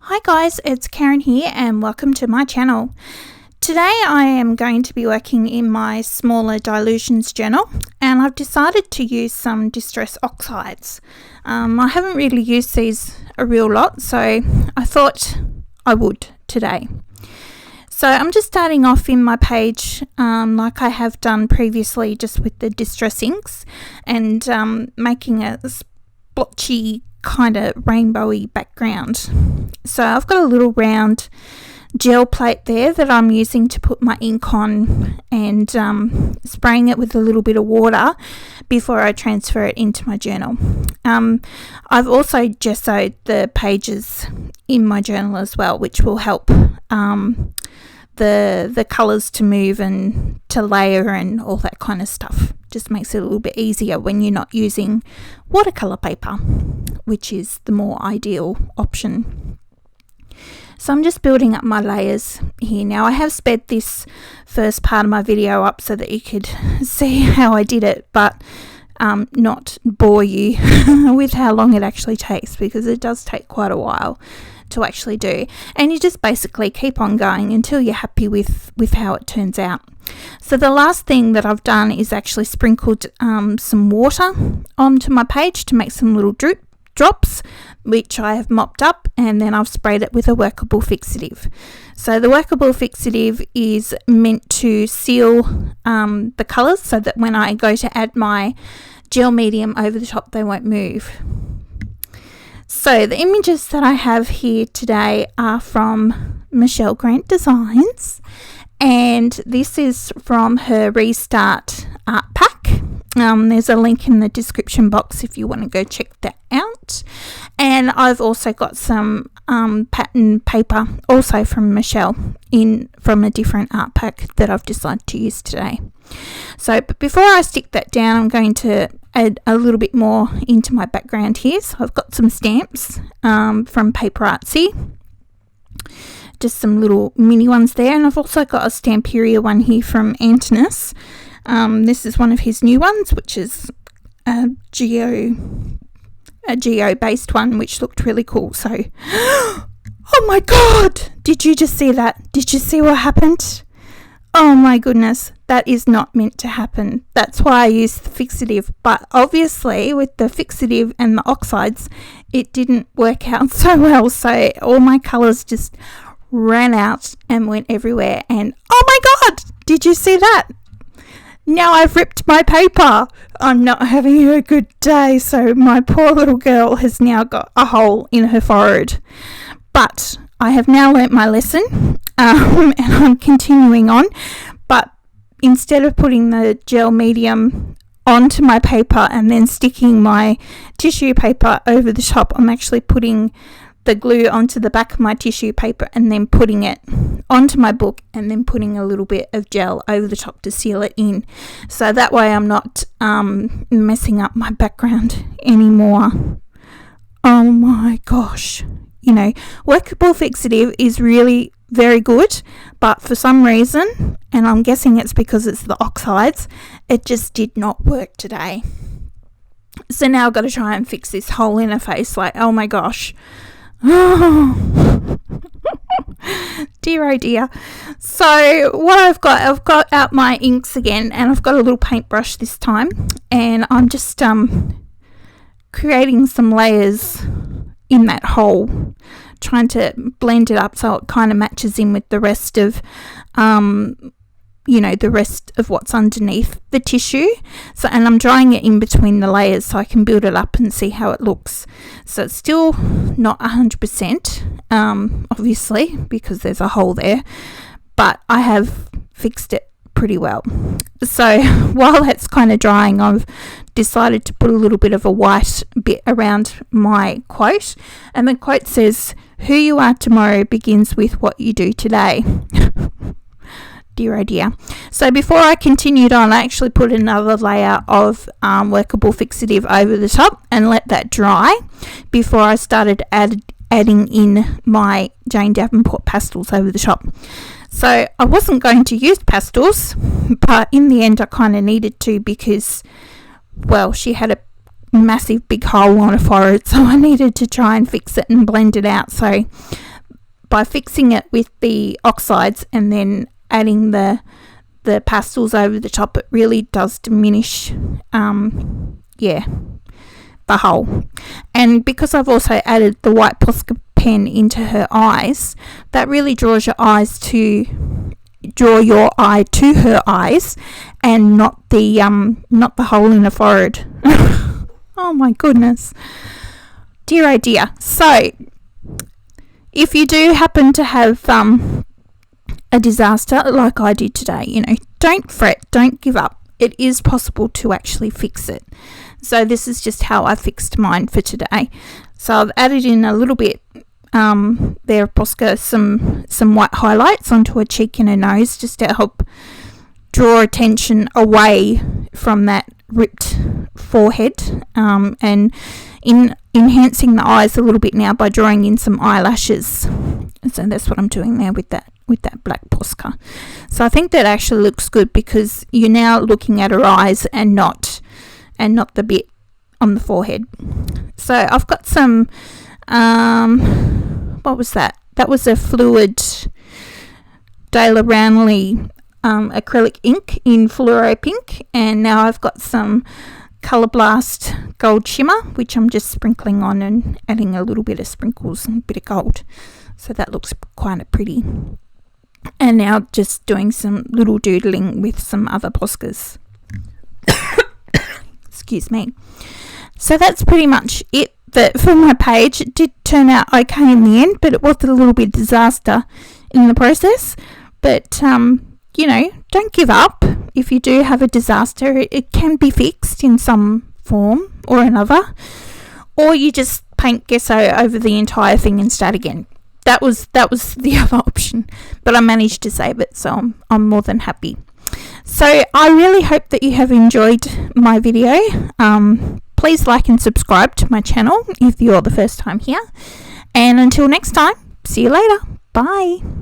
Hi guys, it's Karen here and welcome to my channel. Today I am going to be working in my smaller dilutions journal and I've decided to use some Distress Oxides. I haven't really used these a real lot, so I thought I would today. So I'm just starting off in my page like I have done previously, just with the Distress inks, and making a splotchy kind of rainbowy background. So I've got a little round gel plate there that I'm using to put my ink on, and spraying it with a little bit of water before I transfer it into my journal. I've also gessoed the pages in my journal as well, which will help the colours to move and to layer and all that kind of stuff. Just makes it a little bit easier when you're not using watercolour paper, which is the more ideal option. So I'm just building up my layers here. Now I have sped this first part of my video up so that you could see how I did it, but not bore you with how long it actually takes, because it does take quite a while to actually do. And you just basically keep on going until you're happy with how it turns out. So the last thing that I've done is actually sprinkled some water onto my page to make some little drops, which I have mopped up, and then I've sprayed it with a workable fixative. So the workable fixative is meant to seal the colours so that when I go to add my gel medium over the top, they won't move. So the images that I have here today are from Michelle Grant Designs, and this is from her Restart art pack. There's a link in the description box if you want to go check that out. And I've also got some pattern paper also from Michelle from a different art pack that I've decided to use today. So but before I stick that down, I'm going to add a little bit more into my background here. So I've got some stamps from Paper Artsy, just some little mini ones there, and I've also got a Stamperia one here from Antinous. This is one of his new ones, which is a geo based one, which looked really cool. So oh my god, did you just see that? Did you see what happened? Oh my goodness, that is not meant to happen. That's why I used the fixative, but obviously with the fixative and the oxides it didn't work out so well, so all my colours just ran out and went everywhere. And oh my god, did you see that? Now I've ripped my paper. I'm not having a good day, so my poor little girl has now got a hole in her forehead. But I have now learnt my lesson, and I'm continuing on. But instead of putting the gel medium onto my paper and then sticking my tissue paper over the top, I'm actually putting the glue onto the back of my tissue paper and then putting it onto my book, and then putting a little bit of gel over the top to seal it in. So that way I'm not messing up my background anymore. Oh my gosh. You know, workable fixative is really very good, but for some reason, and I'm guessing it's because it's the oxides, it just did not work today. So now I've got to try and fix this hole in her face. Like, oh my gosh. Oh. Dear oh dear. So what I've got out my inks again, and I've got a little paintbrush this time, and I'm just creating some layers in that hole, trying to blend it up so it kind of matches in with the rest of the rest of what's underneath the tissue. So, and I'm drying it in between the layers so I can build it up and see how it looks. So it's still not 100%, obviously, because there's a hole there, but I have fixed it pretty well. So while that's kind of drying, I've decided to put a little bit of a white bit around my quote, and the quote says, "Who you are tomorrow begins with what you do today." Dear oh dear. So before I continued on, I actually put another layer of workable fixative over the top and let that dry before I started adding in my Jane Davenport pastels over the top. So I wasn't going to use pastels, but in the end I kind of needed to, because, well, she had a massive big hole on her forehead, so I needed to try and fix it and blend it out. So by fixing it with the oxides and then adding the pastels over the top, it really does diminish the hole. And because I've also added the white Posca pen into her eyes, that really draws your eye to her eyes and not the hole in the forehead. Oh my goodness, dear oh dear. So if you do happen to have a disaster like I did today, don't fret, don't give up. It is possible to actually fix it. So this is just how I fixed mine for today. So I've added in a little bit there of Posca, some white highlights onto her cheek and her nose, just to help draw attention away from that ripped forehead, and in enhancing the eyes a little bit now by drawing in some eyelashes. So that's what I'm doing there with that black Posca. So I think that actually looks good, because you're now looking at her eyes and not the bit on the forehead. So I've got some what was that? That was a fluid Daler Rowney acrylic ink in fluoro pink, and now I've got some Colour Blast gold shimmer, which I'm just sprinkling on and adding a little bit of sprinkles and a bit of gold, so that looks quite pretty. And now just doing some little doodling with some other Poscas. Excuse me. So that's pretty much it for my page. It did turn out okay in the end, but it was a little bit disaster in the process. But don't give up. If you do have a disaster, it can be fixed in some form or another, or you just paint gesso over the entire thing and start again. That was the other option, but I managed to save it, so I'm more than happy. So I really hope that you have enjoyed my video. Please like and subscribe to my channel if you're the first time here, and until next time, see you later. Bye.